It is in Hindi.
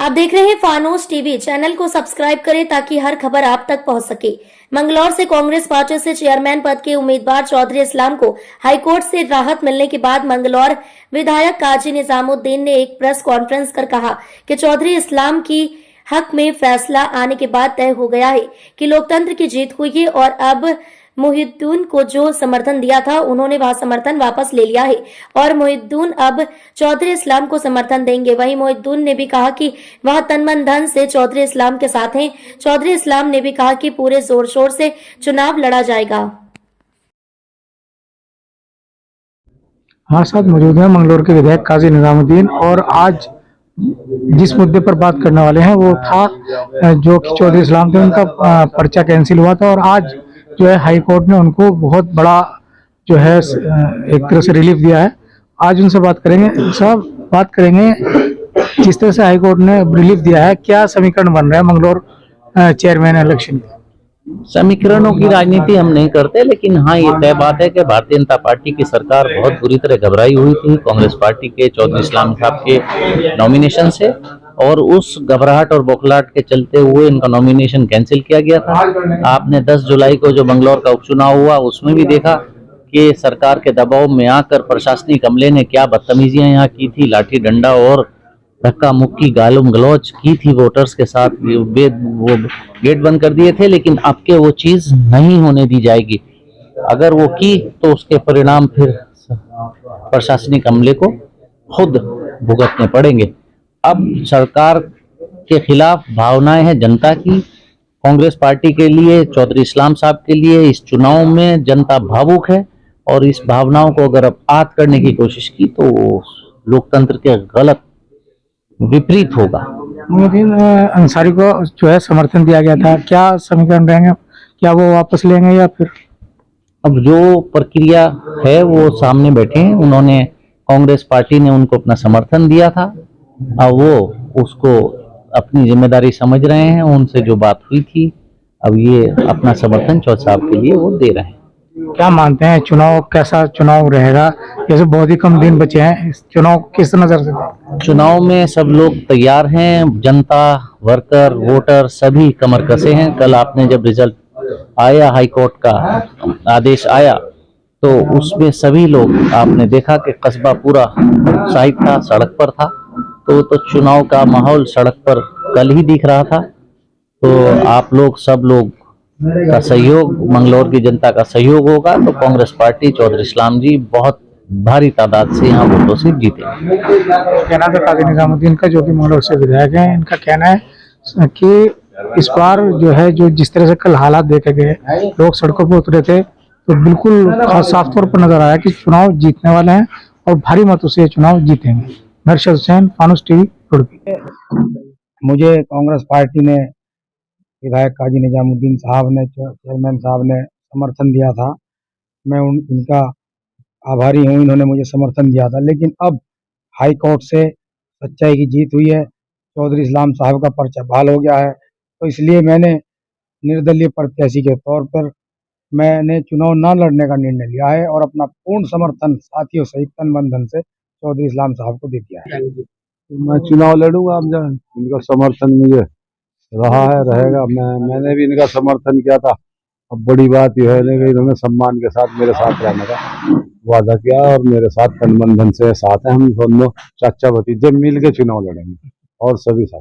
आप देख रहे हैं फानूस टीवी। चैनल को सब्सक्राइब करें ताकि हर खबर आप तक पहुंच सके। मंगलौर से कांग्रेस पार्टी से चेयरमैन पद के उम्मीदवार चौधरी इस्लाम को हाईकोर्ट से राहत मिलने के बाद मंगलौर विधायक काजी निजामुद्दीन ने एक प्रेस कॉन्फ्रेंस कर कहा कि चौधरी इस्लाम की हक में फैसला आने के बाद तय हो गया है कि लोकतंत्र की जीत हुई है और अब मोहिउद्दीन को जो समर्थन दिया था उन्होंने वह समर्थन वापस ले लिया है और मोहिउद्दीन अब चौधरी इस्लाम को समर्थन देंगे। वहीं मोहिउद्दीन ने भी कहा कि वह तन मन धन से चौधरी इस्लाम के साथ हैं। चौधरी इस्लाम ने भी कहा कि पूरे जोर शोर से चुनाव लड़ा जाएगा। हमारे साथ मौजूद है मंगलौर के विधायक काजी निजामुद्दीन और आज जिस मुद्दे पर बात करने वाले हैं वो था जो कि चौधरी इस्लाम थे, उनका पर्चा कैंसिल हुआ था और आज जो है हाई कोर्ट ने उनको बहुत बड़ा जो है एक तरह से रिलीफ दिया है। आज उनसे बात करेंगे। साहब, बात करेंगे जिस तरह से हाई कोर्ट ने रिलीफ दिया है, क्या समीकरण बन रहा है मंगलौर चेयरमैन इलेक्शन का? समीकरणों की राजनीति हम नहीं करते, लेकिन हाँ ये तय बात है कि भारतीय जनता पार्टी की सरकार बहुत बुरी तरह घबराई हुई थी कांग्रेस पार्टी के चौधरी इस्लाम साहब के नॉमिनेशन से, और उस घबराहट और बौखलाहट के चलते हुए इनका नॉमिनेशन कैंसिल किया गया था। आपने 10 जुलाई को जो बंगलौर का उपचुनाव हुआ उसमें भी देखा कि सरकार के दबाव में आकर प्रशासनिक अमले ने क्या बदतमीजियां यहाँ की थी, लाठी डंडा और धक्का मुक्की गालम गलौज की थी वोटर्स के साथ। वो गेट बंद कर दिए थे, लेकिन अब के वो चीज नहीं होने दी जाएगी। अगर वो की तो उसके परिणाम फिर प्रशासनिक अमले को खुद भुगतने पड़ेंगे। अब सरकार के खिलाफ भावनाएं हैं जनता की। कांग्रेस पार्टी के लिए, चौधरी इस्लाम साहब के लिए इस चुनाव में जनता भावुक है और इस भावनाओं को अगर अब आत करने की कोशिश की तो लोकतंत्र के गलत विपरीत होगा। मोहिउद्दीन अंसारी को जो है समर्थन दिया गया था, क्या समीकरण रहेंगे? क्या वो वापस लेंगे या फिर? अब जो प्रक्रिया है वो सामने बैठे हैं। उन्होंने, कांग्रेस पार्टी ने उनको अपना समर्थन दिया था, अब वो उसको अपनी जिम्मेदारी समझ रहे हैं। उनसे जो बात हुई थी, अब ये अपना समर्थन चौधरी साहब के लिए वो दे रहे हैं। क्या मानते हैं चुनाव कैसा चुनाव रहेगा? जैसे बहुत ही कम दिन बचे हैं, इस चुनाव किस नजर से? चुनाव में सब लोग तैयार हैं, जनता, वर्कर, वोटर सभी कमर कसे हैं। कल आपने जब रिजल्ट आया, हाई कोर्ट का आदेश आया, तो उसमें सभी लोग, आपने देखा कि कस्बा पूरा उत्साहित था, सड़क पर था। तो चुनाव का माहौल सड़क पर कल ही दिख रहा था। तो आप लोग, सब लोग का सहयोग, मंगलौर की जनता का सहयोग होगा तो कांग्रेस पार्टी, चौधरी इस्लाम जी बहुत भारी तादाद से यहाँ वोटों से जीते। कहना था काजी निजामुद्दीन का, जो कि मंगलौर से विधायक हैं, इनका कहना है कि इस बार जो है, जो जिस तरह से कल हालात देखे गए, लोग सड़कों पर उतरे थे, तो बिल्कुल साफ तौर पर नजर आया कि चुनाव जीतने वाले हैं और भारी मतों से चुनाव जीतेंगे। नरशद हुसैन, फानूस टीवी, रुड़की। मुझे कांग्रेस पार्टी ने, विधायक काजी निजामुद्दीन साहब ने, चेयरमैन साहब ने समर्थन दिया था। मैं इनका आभारी हूँ, इन्होंने मुझे समर्थन दिया था। लेकिन अब हाई कोर्ट से सच्चाई की जीत हुई है, चौधरी इस्लाम साहब का पर्चा बहाल हो गया है, तो इसलिए मैंने निर्दलीय प्रत्याशी के तौर पर मैंने चुनाव न लड़ने का निर्णय लिया है और अपना पूर्ण समर्थन साथियों सहित तन मन धन से चौधरी इस्लाम साहब को दे दिया है। मैं चुनाव लड़ूंगा। अब जो इनका समर्थन मुझे रहा है, रहेगा। मैंने भी इनका समर्थन किया था। अब बड़ी बात यह है कि इन्होंने सम्मान के साथ मेरे साथ रहने का वादा किया और मेरे साथ तन मन धन से साथ हैं। हम दोनों चाचा भतीजे मिल के चुनाव लड़ेंगे और सभी साथ।